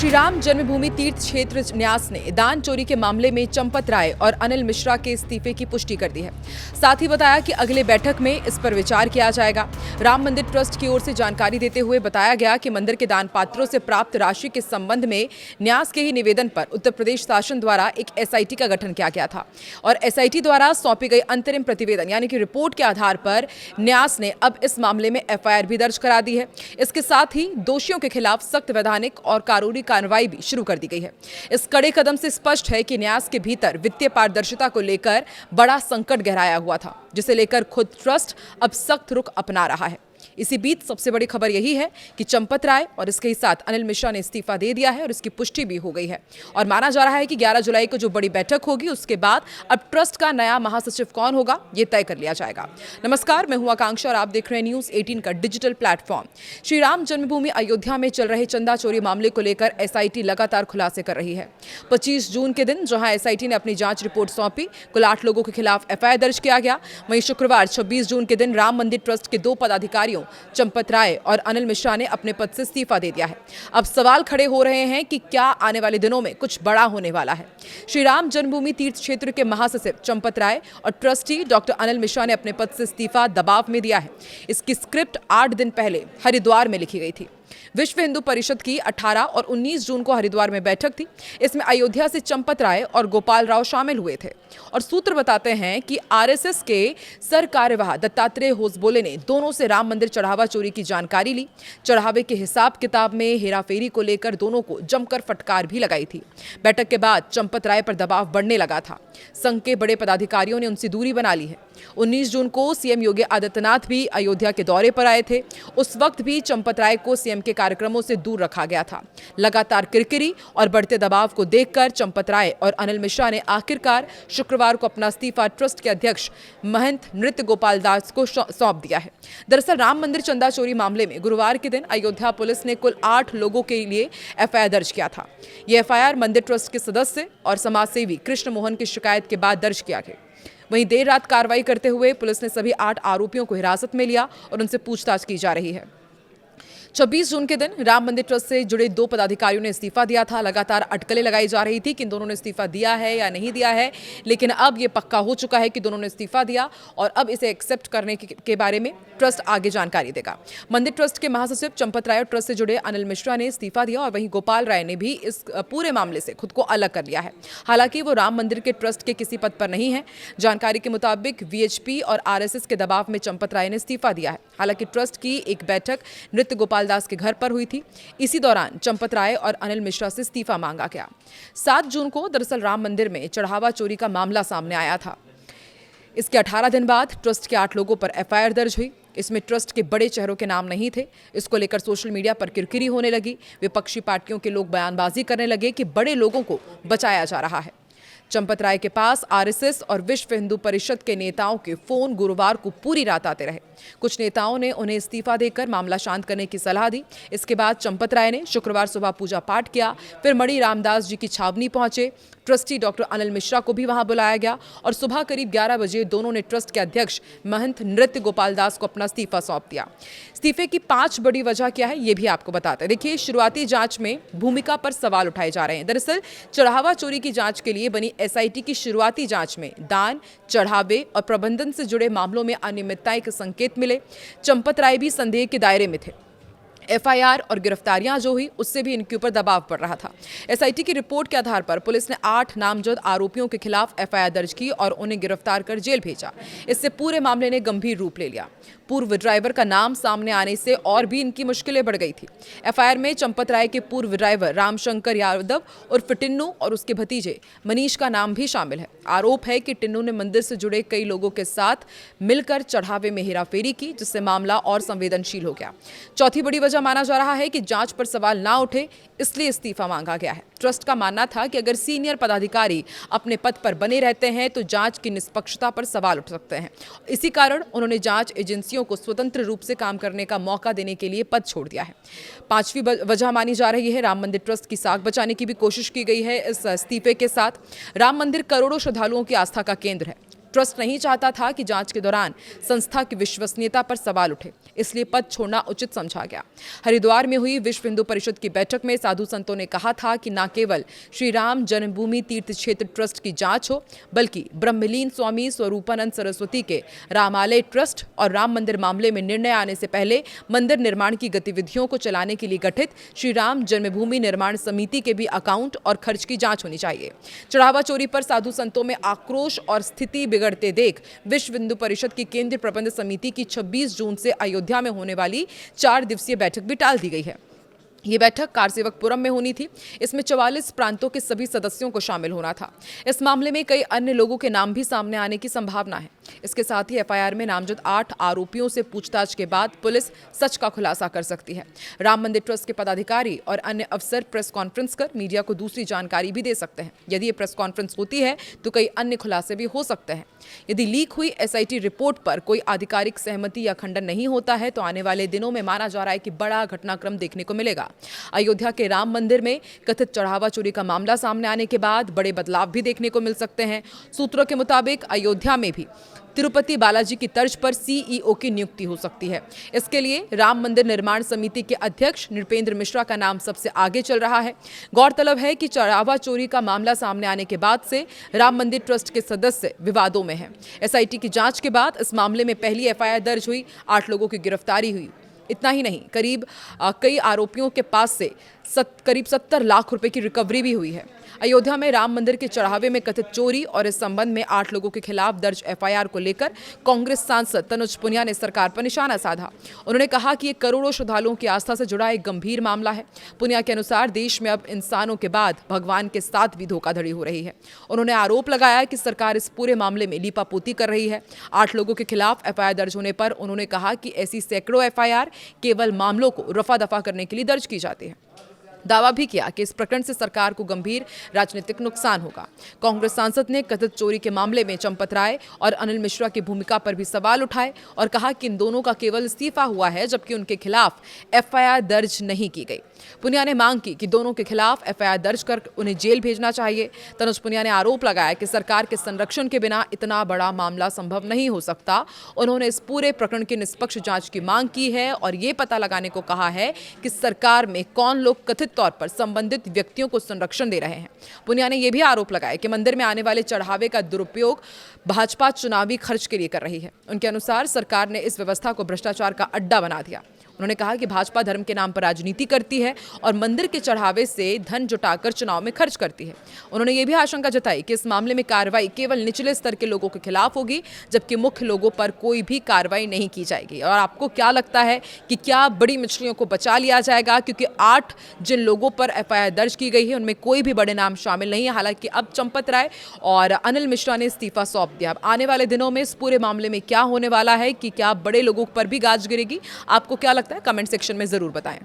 श्री राम जन्मभूमि तीर्थ क्षेत्र न्यास ने दान चोरी के मामले में चंपत राय और अनिल मिश्रा के इस्तीफे की पुष्टि कर दी है। साथ ही बताया कि अगले बैठक में इस पर विचार किया जाएगा। राम मंदिर ट्रस्ट की ओर से जानकारी देते हुए बताया गया कि मंदिर के दान पात्रों से प्राप्त राशि के संबंध में न्यास के ही निवेदन पर उत्तर प्रदेश शासन द्वारा एक एसआईटी का गठन किया गया था और एसआईटी द्वारा सौंपी गई अंतरिम प्रतिवेदन यानी कि रिपोर्ट के आधार पर न्यास ने अब इस मामले में एफआईआर भी दर्ज करा दी है। इसके साथ ही दोषियों के खिलाफ सख्त वैधानिक और कानूनी कार्रवाई भी शुरू कर दी गई है। इस कड़े कदम से स्पष्ट है कि न्यास के भीतर वित्तीय पारदर्शिता को लेकर बड़ा संकट गहराया हुआ था, जिसे लेकर खुद ट्रस्ट अब सख्त रुख अपना रहा है। इसी बीच सबसे बड़ी खबर यही है कि चंपत राय और इसके ही साथ अनिल मिश्रा ने इस्तीफा दे दिया है और इसकी पुष्टि भी हो गई है और माना जा रहा है कि 11 जुलाई को जो बड़ी बैठक होगी उसके बाद अब ट्रस्ट का नया महासचिव कौन होगा ये तय कर लिया जाएगा। नमस्कार, मैं हूं आकांक्षा और आप देख रहे हैं न्यूज़ 18 का डिजिटल प्लेटफॉर्म। श्री राम जन्मभूमि अयोध्या में चल रहे चंदा चोरी मामले को लेकर एसआईटी लगातार खुलासे कर रही है। 25 जून के दिन जहां एसआईटी ने अपनी जांच रिपोर्ट सौंपी, कुल 8 लोगों के खिलाफ एफआईआर दर्ज किया गया। वहीं शुक्रवार 26 जून के दिन राम मंदिर ट्रस्ट के 2 पदाधिकारियों चंपत राय और अनिल मिश्रा ने अपने पद से इस्तीफा दे दिया है। अब सवाल खड़े हो रहे हैं कि क्या आने वाले दिनों में कुछ बड़ा होने वाला है। श्री राम जन्मभूमि तीर्थ क्षेत्र के महासचिव चंपत राय और ट्रस्टी डॉक्टर अनिल मिश्रा ने अपने पद से इस्तीफा दबाव में दिया है। इसकी स्क्रिप्ट 8 दिन पहले हरिद्वार में लिखी गई थी। विश्व हिंदू परिषद की 18 और 19 जून को हरिद्वार में बैठक थी। इसमें अयोध्या से चंपत राय और गोपाल राव शामिल हुए थे और सूत्र बताते हैं कि आरएसएस के सर कार्यवाह दत्तात्रेय होसबोले ने दोनों से राम मंदिर चढ़ावा चोरी की जानकारी ली। चढ़ावे के हिसाब किताब में हेराफेरी को लेकर दोनों को जमकर फटकार भी लगाई थी। बैठक के बाद चंपत राय पर दबाव बढ़ने लगा था। संघ के बड़े पदाधिकारियों ने उनसे दूरी बना ली है। 19 जून को सीएम योगी आदित्यनाथ भी अयोध्या के दौरे पर आए थे। उस वक्त भी चंपत राय को सीएम के कार्यक्रमों से दूर रखा गया था। लगातार किरकिरी और बढ़ते दबाव को देखकर चंपत राय और अनिल मिश्रा ने आखिरकार शुक्रवार को अपना इस्तीफा ट्रस्ट के अध्यक्ष महंत नृत्य गोपाल दास को सौंप दिया है। दरअसल राम मंदिर चंदा चोरी मामले में गुरुवार के दिन अयोध्या पुलिस ने कुल 8 लोगों के लिए एफआईआर दर्ज किया था। ये एफआईआर मंदिर ट्रस्ट के सदस्य और समाजसेवी कृष्ण मोहन की शिकायत के बाद दर्ज किया गया। वहीं देर रात कार्रवाई करते हुए पुलिस ने सभी 8 आरोपियों को हिरासत में लिया और उनसे पूछताछ की जा रही है। 26 जून के दिन राम मंदिर ट्रस्ट से जुड़े 2 पदाधिकारियों ने इस्तीफा दिया था। लगातार अटकलें लगाई जा रही थी कि इन दोनों ने इस्तीफा दिया है या नहीं दिया है, लेकिन अब ये पक्का हो चुका है कि दोनों ने इस्तीफा दिया और अब इसे एक्सेप्ट करने के बारे में ट्रस्ट आगे जानकारी देगा। मंदिर ट्रस्ट के महासचिव चंपत राय और ट्रस्ट से जुड़े अनिल मिश्रा ने इस्तीफा दिया और वहीं गोपाल राय ने भी इस पूरे मामले से खुद को अलग कर लिया है। हालांकि वो राम मंदिर के ट्रस्ट के किसी पद पर नहीं है। जानकारी के मुताबिक वीएचपी और आरएसएस के दबाव में चंपत राय ने इस्तीफा दिया है। हालांकि ट्रस्ट की एक बैठक नृत्य गोपाल दास के घर पर हुई थी। इसी दौरान चंपत राय और अनिल मिश्रा से इस्तीफा मांगा गया। 7 जून को दरअसल राम मंदिर में चढ़ावा चोरी का मामला सामने आया था। इसके 18 दिन बाद ट्रस्ट के 8 लोगों पर एफआईआर दर्ज हुई। इसमें ट्रस्ट के बड़े चेहरों के नाम नहीं थे। इसको लेकर सोशल मीडिया पर किरकिरी होने लगी। विपक्षी पार्टियों के लोग बयानबाजी करने लगे कि बड़े लोगों को बचाया जा रहा है। चंपत राय के पास आरएसएस और विश्व हिंदू परिषद के नेताओं के फोन गुरुवार को पूरी रात आते रहे। कुछ नेताओं ने उन्हें इस्तीफा देकर मामला शांत करने की सलाह दी। इसके बाद चंपत राय ने शुक्रवार सुबह पूजा पाठ किया, फिर मणि रामदास जी की छावनी पहुंचे। ट्रस्टी डॉक्टर अनिल मिश्रा को भी वहां बुलाया गया और सुबह करीब 11 बजे दोनों ने ट्रस्ट के अध्यक्ष महंत नृत्य गोपाल दास को अपना इस्तीफा सौंप दिया। इस्तीफे की 5 बड़ी वजह क्या है ये भी आपको बताते हैं। देखिए, शुरुआती जांच में भूमिका पर सवाल उठाए जा रहे हैं। दरअसल चढ़ावा चोरी की जांच के लिए बनी एसआईटी की शुरुआती जांच में दान, चढ़ावे और प्रबंधन से जुड़े मामलों में अनियमितताएं के संकेत मिले। चंपत राय भी संदेह के दायरे में थे। एफआईआर और गिरफ्तारियां जो हुई उससे भी इनके ऊपर दबाव पड़ रहा था। एसआईटी की रिपोर्ट के आधार पर पुलिस ने 8 नामजद आरोपियों के खिलाफ एफआईआर दर्ज की और उन्हें गिरफ्तार कर जेल भेजा। इससे पूरे मामले ने गंभीर रूप ले लिया। पूर्व ड्राइवर का नाम सामने आने से और भी इनकी मुश्किलें बढ़ गई थी। एफआईआर में चंपत राय के पूर्व ड्राइवर रामशंकर यादव उर्फ टिन्नू और उसके भतीजे मनीष का नाम भी शामिल है। आरोप है कि टिन्नू ने मंदिर से जुड़े कई लोगों के साथ मिलकर चढ़ावे में हेराफेरी की, जिससे मामला और संवेदनशील हो गया। चौथी बड़ी वजह माना जा रहा है कि जांच पर सवाल ना उठे, इसलिए इस्तीफा मांगा गया है। ट्रस्ट का मानना था कि अगर सीनियर पदाधिकारी अपने पद पर बने रहते हैं तो जांच की निष्पक्षता पर सवाल उठ सकते हैं। इसी कारण उन्होंने जांच एजेंसियों को स्वतंत्र रूप से काम करने का मौका देने के लिए पद छोड़ दिया है। 5वीं वजह मानी जा रही है, राम मंदिर ट्रस्ट की साख बचाने की भी कोशिश की गई है। इस इस्तीफे के साथ राम मंदिर करोड़ों श्रद्धालुओं की आस्था का केंद्र है। ट्रस्ट नहीं चाहता था कि जांच के दौरान संस्था की विश्वसनीयता पर सवाल उठे, इसलिए पद छोड़ना उचित समझा गया। हरिद्वार में हुई विश्व हिंदू परिषद की बैठक में साधु संतों ने कहा था कि न केवल श्री राम जन्मभूमि तीर्थ क्षेत्र ट्रस्ट की जांच हो, बल्कि ब्रह्मलीन स्वामी स्वरूपानंद सरस्वती के रामालय ट्रस्ट और राम मंदिर मामले में निर्णय आने से पहले मंदिर निर्माण की गतिविधियों को चलाने के लिए गठित श्री राम जन्मभूमि निर्माण समिति के भी अकाउंट और खर्च की जांच होनी चाहिए। चढ़ावा चोरी पर साधु संतों में आक्रोश और स्थिति बिगड़ते देख विश्व हिंदू परिषद की केंद्रीय प्रबंध समिति की 26 जून से अयोध्या में होने वाली 4 दिवसीय बैठक भी टाल दी गई है। ये बैठक कारसेवकपुरम में होनी थी। इसमें 44 प्रांतों के सभी सदस्यों को शामिल होना था। इस मामले में कई अन्य लोगों के नाम भी सामने आने की संभावना है। इसके साथ ही एफआईआर में नामजद 8 आरोपियों से पूछताछ के बाद पुलिस सच का खुलासा कर सकती है। राम मंदिर ट्रस्ट के पदाधिकारी और अन्य अफसर प्रेस कॉन्फ्रेंस कर मीडिया को दूसरी जानकारी भी दे सकते हैं। यदि ये प्रेस कॉन्फ्रेंस होती है तो कई अन्य खुलासे भी हो सकते हैं। यदि लीक हुई एसआईटी रिपोर्ट पर कोई आधिकारिक सहमति या खंडन नहीं होता है तो आने वाले दिनों में माना जा रहा है कि बड़ा घटनाक्रम देखने को मिलेगा। अयोध्या के राम मंदिर में कथित चढ़ावा चोरी का मामला सामने आने के बाद बड़े बदलाव भी देखने को मिल सकते हैं। सूत्रों के मुताबिक अयोध्या में भी तिरुपति बालाजी की तर्ज पर सीईओ की नियुक्ति हो सकती है। इसके लिए राम मंदिर निर्माण समिति के अध्यक्ष नृपेंद्र मिश्रा का नाम सबसे आगे चल रहा है। गौरतलब है कि चढ़ावा चोरी का मामला सामने आने के बाद से राम मंदिर ट्रस्ट के सदस्य विवादों में हैं। एसआईटी की जांच के बाद इस मामले में पहली एफआईआर दर्ज हुई, 8 लोगों की गिरफ्तारी हुई। इतना ही नहीं, कई आरोपियों के पास से करीब 70 लाख रुपए की रिकवरी भी हुई है। अयोध्या में राम मंदिर के चढ़ावे में कथित चोरी और इस संबंध में 8 लोगों के खिलाफ दर्ज एफआईआर को लेकर कांग्रेस सांसद तनुज पुनिया ने सरकार पर निशाना साधा। उन्होंने कहा कि ये करोड़ों श्रद्धालुओं की आस्था से जुड़ा एक गंभीर मामला है। पुनिया के अनुसार देश में अब इंसानों के बाद भगवान के साथ भी धोखाधड़ी हो रही है। उन्होंने आरोप लगाया कि सरकार इस पूरे मामले में लीपापोती कर रही है। 8 लोगों के खिलाफ एफआईआर दर्ज होने पर उन्होंने कहा कि ऐसी सैकड़ों एफआईआर केवल मामलों को रफा दफा करने के लिए दर्ज की जाती है। दावा भी किया कि इस प्रकरण से सरकार को गंभीर राजनीतिक नुकसान होगा। कांग्रेस सांसद ने कथित चोरी के मामले में चंपत राय और अनिल मिश्रा की भूमिका पर भी सवाल उठाए और कहा कि इन दोनों का केवल इस्तीफा हुआ है, जबकि उनके खिलाफ एफआईआर दर्ज नहीं की गई। पुनिया ने मांग की कि दोनों के खिलाफ एफआईआर दर्ज कर उन्हें जेल भेजना चाहिए। तनुज पुनिया ने आरोप लगाया कि सरकार के संरक्षण के बिना इतना बड़ा मामला संभव नहीं हो सकता। उन्होंने इस पूरे प्रकरण की निष्पक्ष जांच की मांग की है और ये पता लगाने को कहा है कि सरकार में कौन लोग कथित तौर पर संबंधित व्यक्तियों को संरक्षण दे रहे हैं। पुनिया ने यह भी आरोप लगाया कि मंदिर में आने वाले चढ़ावे का दुरुपयोग भाजपा चुनावी खर्च के लिए कर रही है। उनके अनुसार सरकार ने इस व्यवस्था को भ्रष्टाचार का अड्डा बना दिया। उन्होंने कहा कि भाजपा धर्म के नाम पर राजनीति करती है और मंदिर के चढ़ावे से धन जुटाकर चुनाव में खर्च करती है। उन्होंने ये भी आशंका जताई कि इस मामले में कार्रवाई केवल निचले स्तर के लोगों के खिलाफ होगी, जबकि मुख्य लोगों पर कोई भी कार्रवाई नहीं की जाएगी। और आपको क्या लगता है कि क्या बड़ी मछलियों को बचा लिया जाएगा? क्योंकि 8 जिन लोगों पर एफआईआर दर्ज की गई है उनमें कोई भी बड़े नाम शामिल नहीं है। हालांकि अब चंपत राय और अनिल मिश्रा ने इस्तीफा सौंप दिया। अब आने वाले दिनों में इस पूरे मामले में क्या होने वाला है, कि क्या बड़े लोगों पर भी गाज गिरेगी? आपको क्या लगता है? कमेंट सेक्शन में जरूर बताएं।